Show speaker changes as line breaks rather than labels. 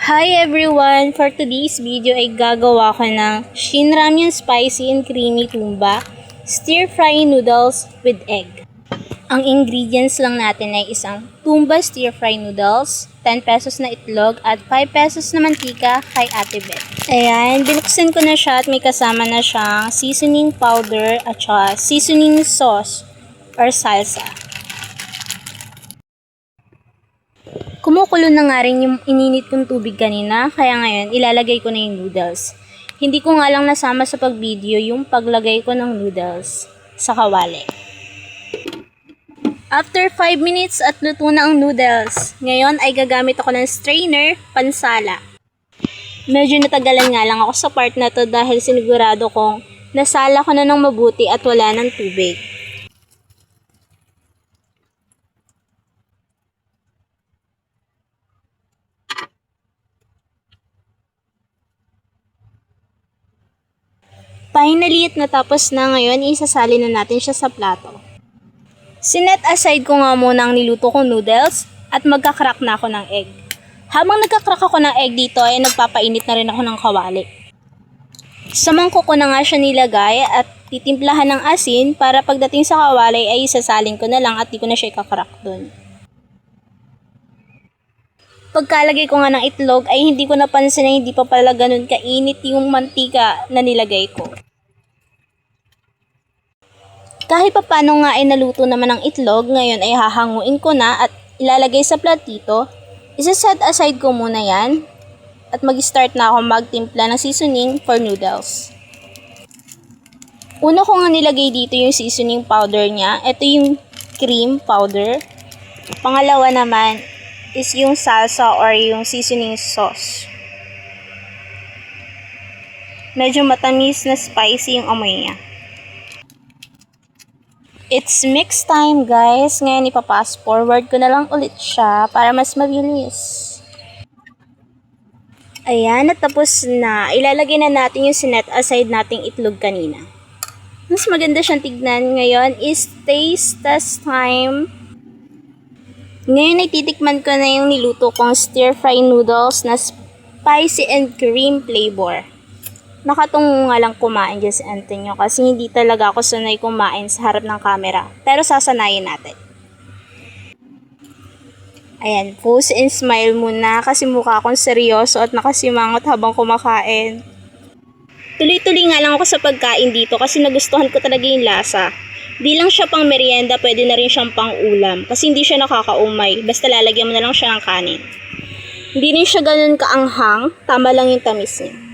Hi everyone! For today's video ay gagawa ko ng Shin Ramyun Spicy and Creamy Tumba Stir-Fry Noodles with Egg. Ang ingredients lang natin ay isang Tumba Stir-Fry Noodles, 10 pesos na itlog at 5 pesos na mantika kay Ate Beth. Ayan, binuksan ko na siya at may kasama na siyang seasoning powder at saka seasoning sauce or salsa. Kumukulo na nga rin yung ininit kong tubig kanina, kaya ngayon ilalagay ko na yung noodles. Hindi ko nga lang nasama sa pag-video yung paglagay ko ng noodles sa kawali. After 5 minutes at luto na ang noodles, ngayon ay gagamit ako ng strainer pansala. Medyo natagalan nga lang ako sa part na to dahil sinigurado kong nasala ko na ng mabuti at wala ng tubig. Finally, at natapos na ngayon, isasali na natin siya sa plato. Sinet aside ko nga muna ang niluto kong noodles at magkakrak na ako ng egg. Habang nagkakrak ako ng egg dito ay nagpapainit na rin ako ng kawali. Sa mangkok ko na nga siya nilagay at titimplahan ng asin para pagdating sa kawali ay isasalin ko na lang at di ko na siya ikakrak dun. Pagkalagay ko nga ng itlog ay hindi ko napansin na hindi pa pala ganun kainit yung mantika na nilagay ko. Kahit pa paano nga ay naluto naman ang itlog, ngayon ay hahanguin ko na at ilalagay sa platito. Isa-set aside ko muna yan at mag-start na ako magtimpla ng seasoning for noodles. Una ko nga nilagay dito yung seasoning powder niya. Ito yung cream powder. Pangalawa naman is yung salsa or yung seasoning sauce. Medyo matamis na spicy yung amoy niya. It's mix time guys. Ngayon ipapass forward ko na lang ulit siya para mas mabilis. Ayan, natapos na. Ilalagay na natin yung sinet aside nating itlog kanina. Mas maganda siyang tignan ngayon is taste test time. Ngayon ay titikman ko na yung niluto kong stir-fry noodles na spicy and cream flavor. Nakatungo nga lang kumain dyan si Antonio kasi hindi talaga ako sanay kumain sa harap ng camera. Pero sasanayin natin. Ayan, pose and smile muna kasi mukha akong seryoso at nakasimangot habang kumakain. Tuloy-tuloy nga lang ako sa pagkain dito kasi nagustuhan ko talaga yung lasa. Di lang siya pang merienda, pwede na rin siyang pang ulam kasi hindi siya nakakaumay. Basta lalagyan mo na lang siya ng kanin. Hindi rin siya ganun kaanghang, tama lang yung tamis niya.